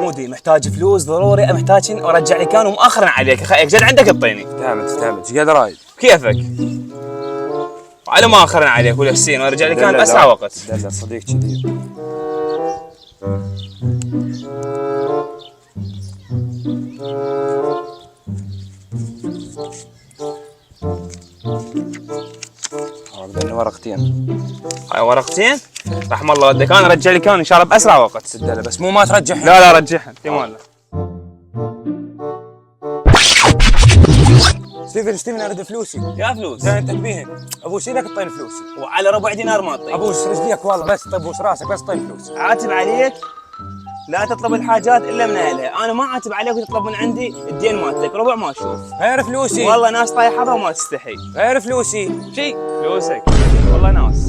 حمودي محتاج فلوس ضروري، محتاج ارجع لي كان ومؤخرا عليك خيك جد عندك اعطيني. افتهمت ايش قاعد رايد؟ كيفك؟ على ما اخرنا عليك ولا حسين وارجع لي كان باسرع وقت. لا صديق كذي. هذول ورقتين. هاي ورقتين؟ رحم الله ودك انا ارجع لي كان ان شاء الله باسرع وقت. سدله بس مو ما ترجعهم. لا رجعهم في مالنا. ستيفن اريد فلوسي. يا فلوس؟ لا انت تبيهن. ابوس ايدك تطين فلوسي. وعلى ربع دينار ما اعطيك. ابوس رجليك والله بس ابوس راسك بس طين فلوسي. عاتب عليك لا تطلب الحاجات الا من اهلها، انا ما عاتب عليك وتطلب من عندي الدين مالتك ربع ما اشوف. غير فلوسي. والله ناس طايحه وما تستحي. غير فلوسي. شي فلوسك والله ناس.